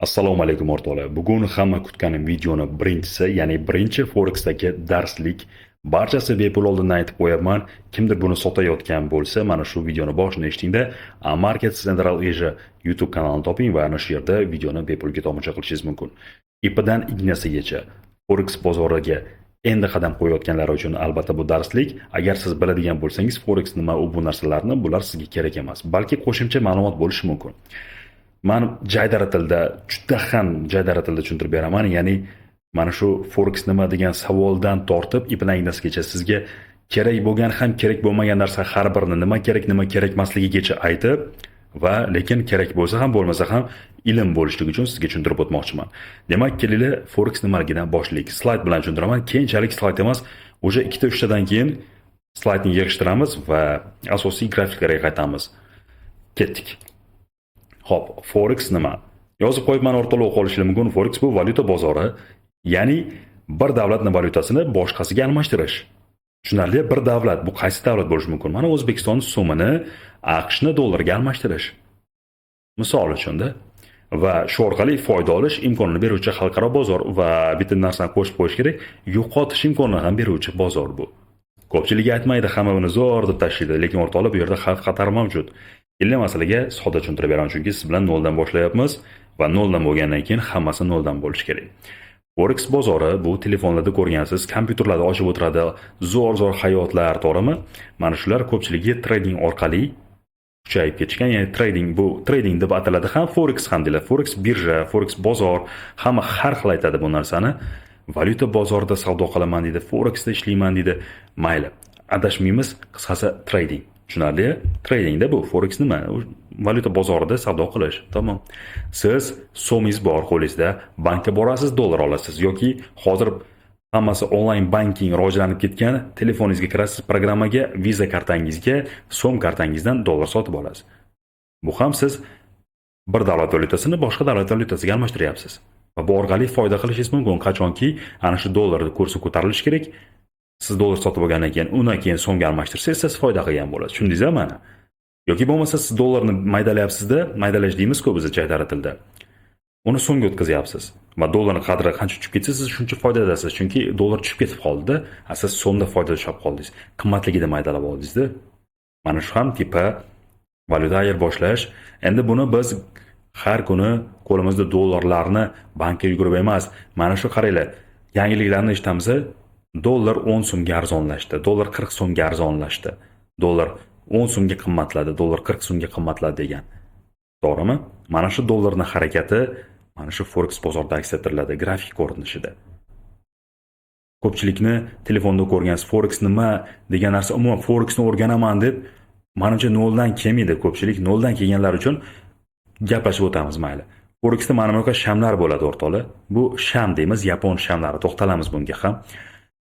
Assalomu alaykum o'rtoqlar. Bugun hamma kutgan videoni birinchisi, ya'ni birinchi Forex'dagi darslik. Barchasi bepul oldindan aytib qo'yaman. Kimdir buni sotayotgan bo'lsa, mana shu videoni boshini eshitingda, Market Central Asia YouTube kanalini toping va ana shu yerda videoni bepulga tomosha qilishingiz mumkin. Ipidan ignasigacha Forex bozoriga endi qadam qo'yayotganlar uchun albatta bu darslik. Agar siz biladigan bo'lsangiz, Forex nima u bu narsalarni, bular sizga kerak emas. Balki qo'shimcha ma'lumot bo'lishi mumkin. Men jaydara tilda, juda ham jaydara tilda tushuntirib beraman. Ya'ni mana shu Forex nima degan savoldan tortib ipidan ignasigacha sizga kerak bo'lgan ham kerak bo'lmagan narsa har birini nima kerak emasligigacha aytib va lekin kerak bo'lsa ham bo'lmasa ham ilm bo'lishligi uchun sizga tushuntirib o'tmoqchiman. Demak, kelinglar Forex nimaligidan boshlaylik. Slayd bilan tushuntiraman. Keyinchalik slayd emas, o'sha 2-3 tadan keyin slaydni yig'ishtiramiz va asosiy grafiklarga qaytamiz. Ketdik. Hop, Forex nima? Yozib qo'yibman, o'rtoqlar o'qib olishingiz mumkin. Forex bu valyuta bozori, ya'ni bir davlatning valyutasini boshqasiga almashtirish. Tushunarli, bir davlat, bu qaysi davlat bo'lishi mumkin? Mana O'zbekiston so'mini AQShni dollarga almashtirish. Misol uchun-da. Va shu orqali foyda olish imkonini beruvchi xalqaro bozor va bitta narsani qo'shib qo'yish kerak, yo'qotish imkonini ham beruvchi bozor bu. Ko'pchilik aytmaydi, hamma buni zo'r deb tashlaydi, lekin o'rtoqlar bu yerda xavf xatar mavjud. Endi masalaga soda tushuntirib beraman, chunki siz bilan noldan boshlayapmiz va noldan bo'lgandan keyin hammasi noldan bo'lishi kerak. Forex bozori bu telefonlarda ko'rgansiz, kompyuterlarda ochib o'tiradi, zo'r hayotlar, to'g'rimi? Mana shular ko'pchiligi trading orqali kuchayib ketishgan, ya'ni trading deb ataladi ham, Forex ham deyiladi. Forex birja, Forex bozor, hamma har xil aytadi bu narsani. Valyuta bozorida savdo qilaman deydi, Forexda ishlayman deydi. Mayli, adashmaymiz, qisqasi trading. Tushunarli? Tradingda bu Forex nima? Valyuta bozorida savdo qilish. Tamom. Siz so'mingiz bor qo'lingizda, bankka borasiz, dollar olasiz yoki hozir hammasi onlayn banking rivojlanib ketgan, telefoningizga kirasiz, programmaga, Visa kartangizga, so'm kartangizdan dollar sotib olasiz. Bu ham siz bir davlat valyutasini boshqa davlat valyutasiga almashtiryapsiz. Va bu orqali foyda qilishingiz mumkin, qachonki ana shu dollarning kursi ko'tarilishi kerak. Siz dollar sotib olgandan keyin, undan keyin so'mga almashtirsangiz, siz foyda qilgan bo'lasiz. Tushundingizmi mana? Yoki bo'lmasa siz dollarni maydalayapsiz-da, maydalash deymiz-ku biz jaydara tilda. Uni so'mga o'tkazyapsiz. Va dollarning qadri qancha tushib ketsa, siz shuncha foydadasiz, chunki dollar tushib ketib qoldi-da, siz so'mda foydada ushlab qoldingiz. Qimmatligida maydalab oldingiz-da. Mana shu ham tipa valyuta ayirboshlash. Endi buni biz har kuni qo'limizda dollarlarni bankka yugurib emas, mana shu qaranglar, yangiliklarni eshitamiz. Dollar 10 so'mga arzonlashdi, dollar 40 so'mga arzonlashdi, dollar 10 so'mga qimmatladi, dollar 40 so'mga qimmatladi degan. To'g'rimi? Mana shu dollarning harakati mana shu Forex bozorida aks ettiriladi grafik ko'rinishida. Ko'pchilikni telefonda ko'rgansiz, Forex nima degan narsa, umuman Forexni o'rganaman deb, menimcha noldan kelmaydi ko'pchilik. Noldan kelganlar uchun gaplashib o'tamiz mayli. Forexda mana bunaqa shamlar bo'ladi o'rtoqlar. Bu sham deymiz, yapon shamlari. To'xtalamiz bunga ham.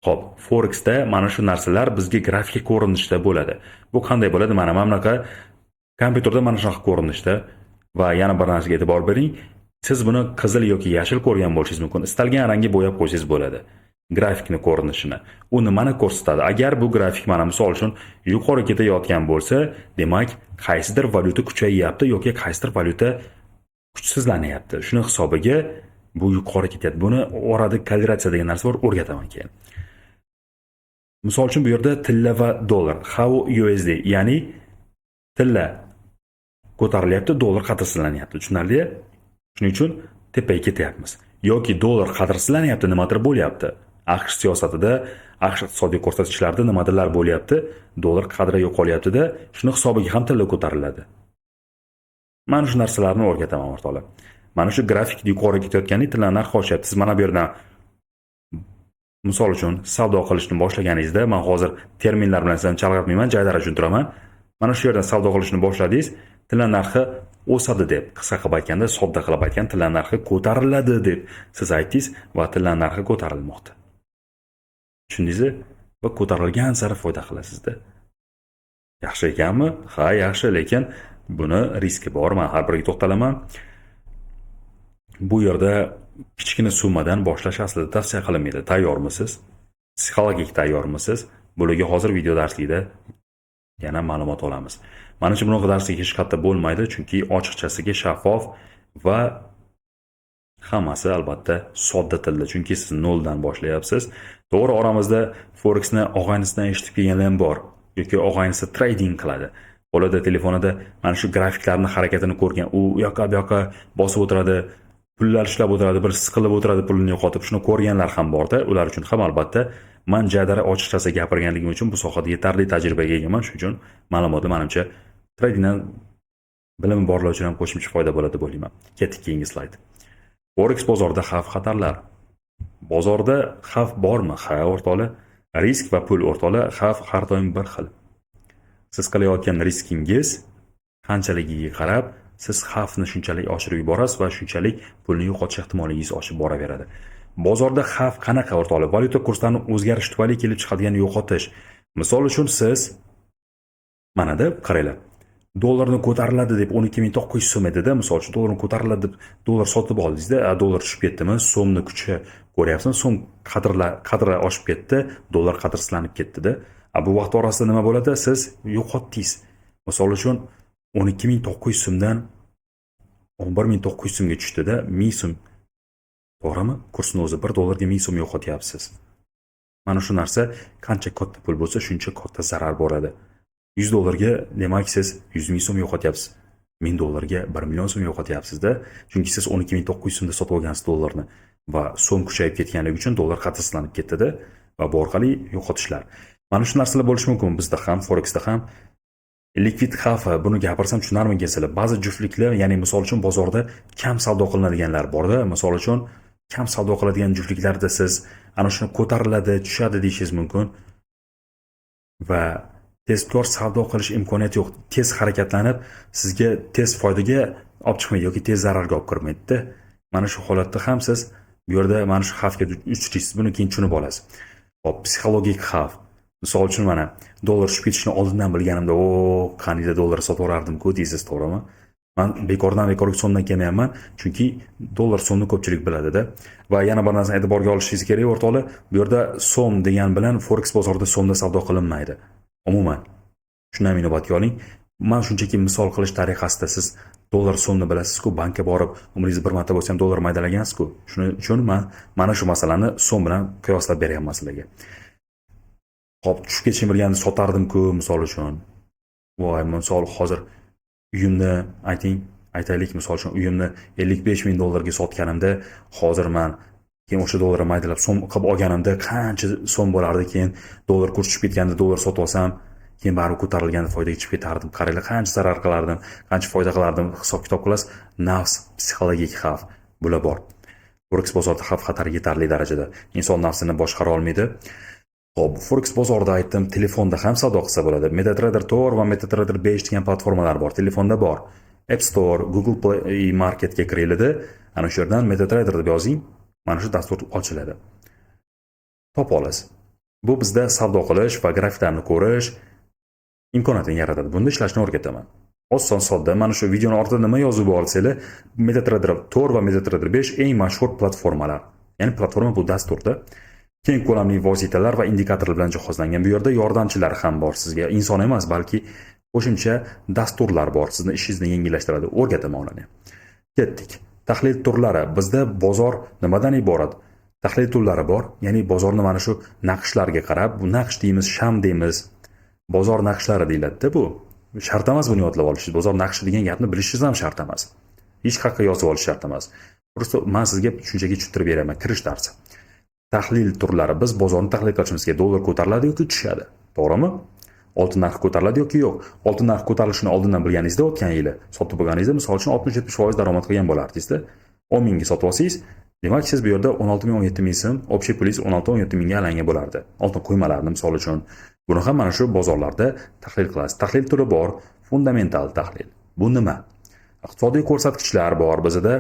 Xo'p, Forexda mana shu narsalar bizga grafik ko'rinishda bo'ladi. Bu qanday bo'ladi? Mana bunaqa kompyuterda mana shunaqa ko'rinishda va yana bir narsaga e'tibor bering. Siz buni qizil yoki yashil ko'rgan bo'lishingiz mumkin. Istalgan rangga bo'yab qo'ysangiz bo'ladi. Grafikni ko'rinishini. U nimani ko'rsatadi? Agar bu grafik mana misol uchun yuqori ketayotgan bo'lsa, demak, qaysidir valyuta kuchayyapti yoki qaysidir valyuta kuchsizlanyapti. Shuni hisobiga bu yuqori ketyapti. Buni orada kalkulyatsiya degan narsa bor, o'rgataman keyin. Misol uchun bu yerda tilla va dollar, how USD, ya'ni tilla ko'tarilyapti, dollar qadrsizlanyapti. Tushunarli? Shuning uchun tepaga ketyapmiz. Yoki dollar qadrsizlanyapti, nimadir bo'lyapti. AQSh siyosatida, AQSh iqtisodiy ko'rsatkichlarida nimadirlar bo'lyapti, dollar qadri yo'qolyapti-da, shuni hisobiga ham tilla ko'tariladi. Mana shu narsalarni o'rgataman o'rtoqlar. Mana shu grafik yuqori ketayotganda tilla narxi oshyapti. Siz mana bu yerdan misol uchun savdo qilishni boshlaganingizda, men hozir terminlar bilan sizlarni chalg'itmayman, jaydara tushuntiraman. Mana shu yerdan savdo qilishni boshladingiz, tilla narxi o'sadi deb, qisqa qilib aytganda, sodda qilib aytgan, tilla narxi ko'tariladi deb siz aytdingiz va tilla narxi ko'tarilmoqda. Tushundingizmi? Va ko'tarilgan sari foyda qilasizda. Yaxshi ekanmi? Ha, yaxshi, lekin buni riski bor. Men har biriga to'xtalaman. Bu yerda kichkina summadan boshlash aslida tavsiya qilinmaydi. Tayyormisiz? Psixologik tayyormisiz? Bularga hozir video darslikda yana ma'lumot olamiz. Menimcha bunaqa darslik hech qayerda bo'lmaydi, chunki ochiqchasiga shaffof va Hammasi albatta sodda tilda, chunki siz noldan boshlayapsiz. To'g'ri, oramizda Forexni og'aynisidan eshitib kelganlar ham bor, yoki og'aynisi trading qiladi. Qo'lida telefonida mana shu grafiklarni harakatini ko'rgan, u yoqqa bu yoqqa bosib o'tiradi, pullar ishlab o'tiradi, bir siqilib o'tiradi, pulini yo'qotib. Shuni ko'rganlar ham borda, ular uchun ham albatta men jadara ochiqchasi gapirganligim uchun bu sohada yetarli tajribaga egaman, shuning uchun ma'lumotni menimcha tradingdan bilimi borlar uchun ham qo'shimcha foyda bo'ladi deb o'ylayman. Ketdik keyingi slayd. Forex bozorida xavf-xatarlar. Bozorda xavf bormi? Ha, o'rtoqlar. Risk va pul o'rtoqlar, xavf har doim bir xil. Siz qilayotgan riskingiz qanchaligiga qarab, siz xavfni shunchalik oshirib yuborasiz va shunchalik pulni yo'qotish ehtimolingiz oshib boraveradi. Bozorda xavf qanaqa o'rtoqlar? Valyuta kurslarining o'zgarishi tufayli kelib chiqadigan yo'qotish. Misol uchun siz mana deb qaranglar. Dollarni ko'tariladi deb 12.900 so'm edida, misol uchun dollarni ko'tariladi deb dollar sotib oldingizda, dollar tushib ketdimi, so'mni kuchi ko'ryapsizmi, so'm qadri oshib ketdi, dollar qadrsizlanib ketdi-da. Bu vaqt orasida nima bo'ladi? Siz yo'qotdingiz. Misol uchun 12.900 so'mdan 11.900 so'mga tushdi-da, 1000 so'm. To'g'rimi? Kursni o'zi 1 dollarga 1000 so'm yo'qotyapsiz. Mana shu narsa qancha katta pul bo'lsa, shuncha katta zarar bo'ladi. 100 dollarga demak siz 100 ming so'm yo'qotyapsiz. 1000 dollarga 1 million so'm yo'qotyapsiz-da. Chunki siz 12.900 so'mda sotib olgansiz dollarni va so'm kuchayib ketganligi uchun dollar qadrsizlanib ketdi-da va bu orqali yo'qotishlar. Mana shu narsalar bo'lishi mumkin bizda ham, Forexda ham. Likvid xavfi, buni gapirsam tushunarmikin sizlar. Ba'zi juftliklar, ya'ni misol uchun bozorda kam savdo qilinadiganlar bor-da. Misol uchun kam savdo qiladigan juftliklarda siz ana shuni ko'tariladi, tushadi deyishingiz mumkin. Va tezkor savdo qilish imkoniyati yo'q. Tez harakatlanib, sizga tez foydaga olib chiqmaydi yoki tez zararga olib kirmaydi-da. Mana shu holatda ham siz bu yerda mana shu xavfga uchraysiz. Buni keyin tushunib olasiz. Hop, psixologik xavf. Misol uchun mana dollar tushib ketishini oldindan bilganimda, qaniyda dollar sotib yuborardim-ku deysiz, to'g'rimi? Men bekorga so'mdan kelmayapman, chunki dollar so'mni ko'pchilik biladi-da. Va yana bir narsani e'tiborga olishingiz kerak, o'rtoqlar. Bu yerda so'm degan bilan Forex bozorida so'mda savdo qilinmaydi. Umuman. Shundan inobatga oling. Men shunchaki misol qilish tariqasida siz dollar so'mni bilasiz-ku, bankka borib, umringizda bir marta bo'lsa ham dollar maydalagansiz-ku. Shuning uchun men mana shu masalani so'm bilan qiyoslab beryapman sizlarga. Hop, tushib ketishini bilganda sotardim-ku, misol uchun. Voy, misol hozir uyimni aytaylik, misol uchun uyimni 55 ming dollarga sotganimda, hozir men keyin o'sha dollarni maydalab so'm qilib olganimda qancha so'm bo'lardi, keyin dollar kursi tushib ketganda dollar sotib olsam, keyin baribir ko'tarilganda foydaga chiqib ketardim. Qaranglar, qancha zarar qilardim, qancha foyda qilardim, hisob-kitob qilasiz. Nafs, psixologik xavf bular bor. Forex bozorida xavf-xatar yetarli darajada. Inson nafsini boshqara olmaydi. Xo'p, Forex bozorida aytdim, telefonda ham savdo qilsa bo'ladi. MetaTrader 4 va MetaTrader 5 degan platformalar bor. Telefonda bor. App Store, Google Play Marketga kiriladi. Ana shu yerdan MetaTrader deb yozing, mana shu dastur ochiladi. Topa olasiz. Bu bizda savdo qilish va grafiklarni ko'rish imkoniyatini yaratadi. Bunda ishlashni o'rgataman. Oson, sodda. Mana shu videoni ortida nima yozib olsanglar, MetaTrader 4 va MetaTrader 5 eng mashhur platformalar. Ya'ni platforma bu dasturda keng ko'lamli vositalar va indikatorlar bilan jihozlangan. Bu yerda yordamchilar ham bor sizga. Inson emas, balki qo'shimcha dasturlar bor. Sizni ishingizni yengillashtiradi. O'rgataman ularni. Ketdik. Tahlil turlari. Bizda bozor nimadan iborat? Tahlil turlari bor. Ya'ni bozorni mana shu naqshlarga qarab, bu naqsh deymiz, sham deymiz. Bozor naqshlari deyiladi-da bu. Shart emas buni yodlab olishingiz. Bozor naqshi degan gapni bilishingiz ham shart emas. Hech qayerga yozib olish shart emas. Prosta men sizga shunchaki tushuntirib beraman, kirish darsi. Tahlil turlari. Biz bozorni tahlil qilishimizga dollar ko'tariladi yoki tushadi. To'g'rimi? Oltin narxi ko'tariladi yoki yo'q. Oltin narxi ko'tarilishini oldindan bilganingizda, o'tgan yili sotib bo'lganingizda, misol uchun 60-70% daromad qilgan bo'lardingiz-da. 10 mingga sotib olsangiz, demak siz bu yerda 16 ming 17 ming so'm, общий pulingiz 16-17 mingga aylangan bo'lardi. Oltin quymalarni misol uchun. Buni ham mana shu bozorlarda tahlil qilasiz. Tahlil turi bor, fundamental tahlil. Bu nima? Iqtisodiy ko'rsatkichlar bor bizda.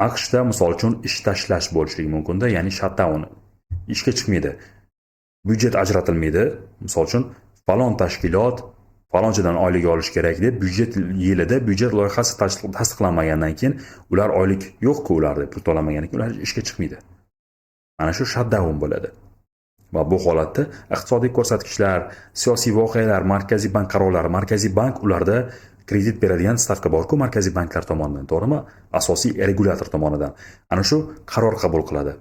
AQShda misol uchun ish tashlash bo'lishligi mumkin-da, ya'ni shutdown. Ishga chiqmaydi. Byudjet ajratilmaydi. Misol uchun falon tashkilot falonchidan oylik olish kerak deb byudjet yilida byudjet loyihasi tasdiqlanmagandan keyin ular oylik yo'q-ku ularda pul to'lamagandan keyin ular ishga chiqmaydi. Mana shu shutdown bo'ladi. Va bu holatda iqtisodiy ko'rsatkichlar, siyosiy voqealar, markaziy bank qarorlari, markaziy bank ularda kredit beradigan stavka borku markaziy banklar tomonidan, to'g'rimi? Asosiy regulyator tomonidan. Ana shu qaror qabul qiladi.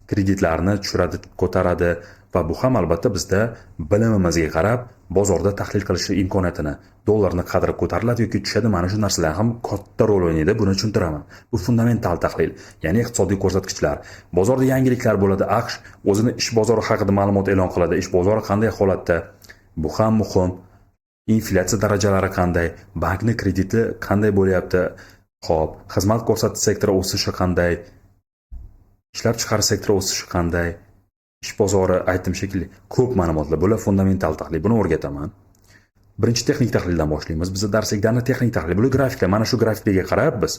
Kreditlarni tushiradi, ko'taradi va bu ham albatta bizda bilimimizga qarab bozorda tahlil qilish imkoniyatini, dollarni qadri ko'tariladi yoki tushadi, mana shu narsalar ham katta rol o'ynaydi. Buni tushuntiraman. Bu fundamental tahlil, ya'ni iqtisodiy ko'rsatkichlar. Bozorda yangiliklar bo'ladi. AQSh o'zini ish bozori haqida ma'lumot e'lon qiladi. Ish bozori qanday holatda? Bu ham muhim. Inflyatsiya darajalari qanday? Bankni krediti qanday bo'lyapti? Xo'p, xizmat ko'rsatish sektori o'sishi qanday? Ishlab chiqarish sektori o'sishi qanday? Ish bozori aytdim shekilli ko'p ma'lumotlar. Bular fundamental tahlil. Buni o'rgataman. Birinchi texnik tahlildan boshlaymiz. Bizda darsliklarni texnik tahlil, bu grafiklar. Mana shu grafiklarga qarab biz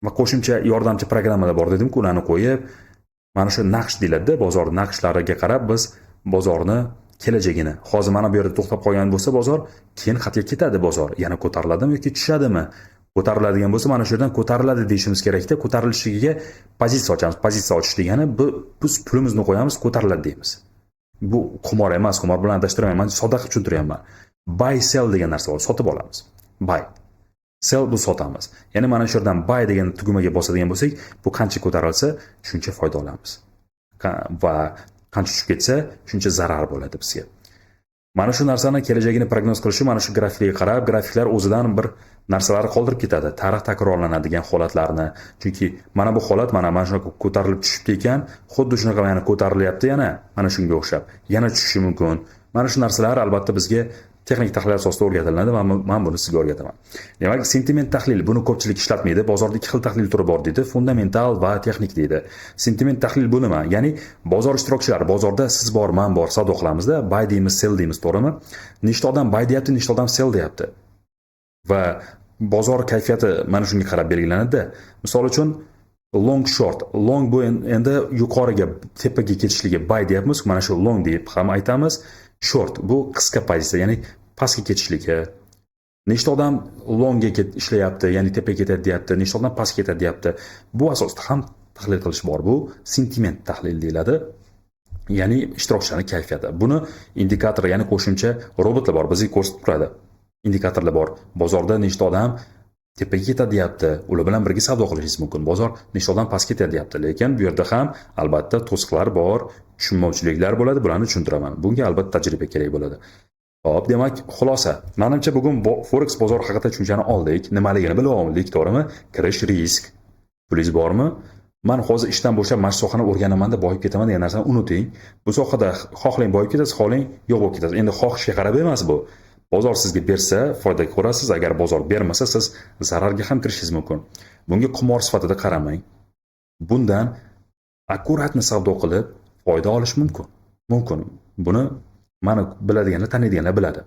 va qo'shimcha yordamchi programmalar bor dedim-ku, ularni qo'yib, mana shu naqsh deyiladi, bozor naqshlariga qarab biz bozorni kelajagini, hozir mana bu yerda to'xtab qolgan bo'lsa bozor, keyin qayerga ketadi bozor? Yana ko'tariladimi yoki tushadimi? Ko'tariladigan bo'lsa, mana shu yerdan ko'tariladi deyishimiz kerakda. Ko'tarilishiga pozitsiya ochamiz. Pozitsiya ochish degani biz pulimizni qo'yamiz, ko'tariladi deymiz. Bu qimor emas, qimor bilan adashtirmayman, sodda qilib tushuntiryapman. Buy sell degan narsa bor, sotib olamiz. Buy. Sell bu sotamiz. Ya'ni mana shu yerdan buy degan tugmaga bosadigan bo'lsak, bu qancha ko'tarilsa, shuncha foyda olamiz. Va qancha tushib ketsa, shuncha zarar bo'ladi bizga. Mana shu narsani kelajagini prognoz qilishi mana shu grafiklarga qarab, grafiklar o'zidan bir narsalarni qoldirib ketadi. Tarix takrorlanadigan holatlarni. Chunki mana bu holat mana shunaqa ko'tarilib tushibdi ekan, xuddi shunaqa yana ko'tarilyapti yana, mana shunga o'xshab. Yana tushishi mumkin. Mana shu narsalar albatta bizga texnik tahlil asosida o'rgatiladi va men buni sizga o'rgataman. Demak, sentiment tahlil, buni ko'pchilik ishlatmaydi. Bozorda ikki xil tahlil turi bor deydi, fundamental va texnik deydi. Sentiment tahlil bu nima? Ya'ni bozor ishtirokchilari, bozorda siz bor, men bor, savdo qilamizda, buy deymiz, sell deymiz, to'g'rimi? Nechta odam buy deyapti, nechta odam sell deyapti. Va bozor kayfiyati mana shunga qarab belgilanadi. Misol uchun long short, long bu endi yuqoriga, tepaga ketishligi buy deyapmiz, mana shu long deb ham aytamiz. Short bu qisqa pozitsiya, ya'ni pastga ketishligi. Nechta odam longga ishlayapti, ya'ni tepaga ketadi deyapti, nechta odam pastga ketadi deyapti. Bu asosda ham tahlil qilish bor. Bu sentiment tahlil deyiladi. Ya'ni ishtirokchilarning kayfiyati. Buni indikator, ya'ni qo'shimcha robotlar bor, bizga ko'rsatib turadi. Indikatorlar bor. Bozorda nechta odam tepaga ketadi deyapti, ular bilan birga savdo qilishingiz mumkin. Bozor nechta odam pastga ketadi deyapti, lekin bu yerda ham albatta to'siqlar bor, tushunmovchiliklar bo'ladi, bularni tushuntiraman. Bunga albatta tajriba kerak bo'ladi. Xo'p, demak, xulosa. Menimcha bugun forex bozor haqida tushunchani oldik, nimaligini bilib oldik, to'g'rimi? Kirish risk. Pulingiz bormi? Men hozir ishdan bo'shab mana shu sohani o'rganaman deb boyib ketaman degan narsani unuting. Bu sohada xohlang boyib ketasiz, xohlang yo'q bo'lib ketasiz. Endi xohishga qarab emas bu. Bozor sizga bersa, foyda ko'rasiz, agar bozor bermasa, siz zararga ham kirishingiz mumkin. Bunga qimor sifatida qaramang. Bundan akkuratni savdo qilib foyda olish mumkin. Buni mani biladiganlar, taniydiganlar biladi.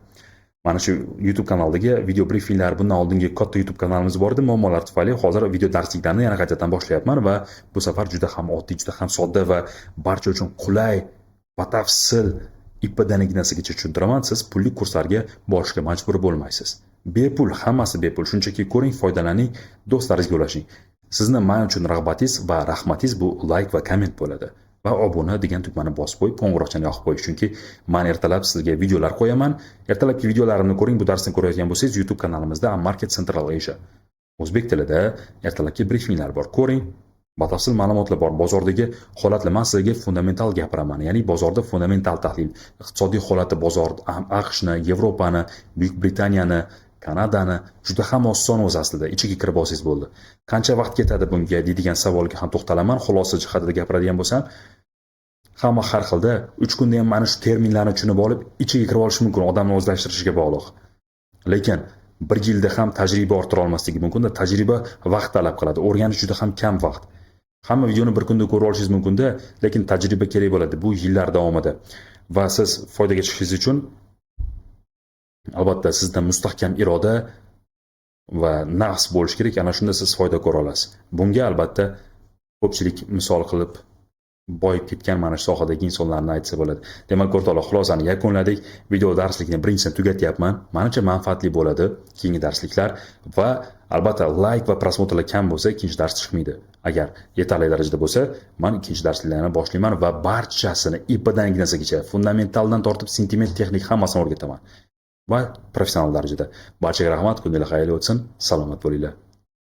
Mana shu YouTube kanaldagi video brifinglar, bundan oldingi katta YouTube kanalimiz bor edi, muammolar tufayli hozir video darsliklarni yana qaytadan boshlayapman va bu safar juda ham oddiy, juda ham sodda va barcha uchun qulay, batafsil, ippa-danigasigacha tushuntiraman. Siz pulli kurslarga borishga majbur bo'lmaysiz. Bepul, hammasi bepul. Shunchaki ko'ring, foydalaning, do'stlaringizga ulashing. Sizni men uchun rag'batingiz va rahmatingiz bu like va komment bo'ladi. Va obuna degan tugmani bosib qo'yib, qo'ng'iroqchani yoqib qo'yish. Chunki men ertalab sizga videolar qo'yaman. Ertalabki videolarimni ko'ring. Bu darsni ko'rayotgan bo'lsangiz, YouTube kanalimizda Market Central Asia o'zbek tilida ertalabki brifinglar bor. Ko'ring. Batafsil ma'lumotlar bor. Bozordagi holatlar, men sizga fundamental gapiraman. Ya'ni bozorda fundamental tahlil, iqtisodiy holati bozor, AQShni, Yevropani, Buyuk Britaniyani, Kanadani juda ham oson o'z aslida. Ichiga kirib olsangiz bo'ldi. Qancha vaqt ketadi bunga deydigan savolga ham to'xtalaman. Xulosa jihatida gapiradigan bo'lsam, hamma har xilda 3 kunda ham mana shu terminlarni tushunib olib, ichiga kirib olish mumkin, odamni o'zlashtirishiga bog'liq. Lekin 1 yilda ham tajriba orttira olmasligi mumkin-da. Tajriba vaqt talab qiladi. O'rganish juda ham kam vaqt. Hamma videoni bir kunda ko'rib olishingiz mumkin-da, lekin tajriba kerak bo'ladi bu yillar davomida. Va siz foydaga chiqishingiz uchun albatta sizda mustahkam iroda va nafs bo'lish kerak. Ana shunda siz foyda ko'ra olasiz. Bunga albatta ko'pchilik misol qilib boyib ketgan mana shu sohadagi insonlarni aytsa bo'ladi. Demak, o'rtoqlar, xulosani yakunladik. Video darslikni birinchisini tugatyapman. Menimcha manfaatli bo'ladi keyingi darsliklar va albatta like va prosmotrlar kam bo'lsa, ikkinchi dars chiqmaydi. Agar yetarli darajada bo'lsa, men ikkinchi darsliklarni boshlayman va barchasini ippadan ignasigacha, fundamentaldan tortib sentiment texnik hammasini o'rgataman. va professional darajada. Barchaga rahmat, kuninglar xayrli o'tsin, salomat bo'linglar.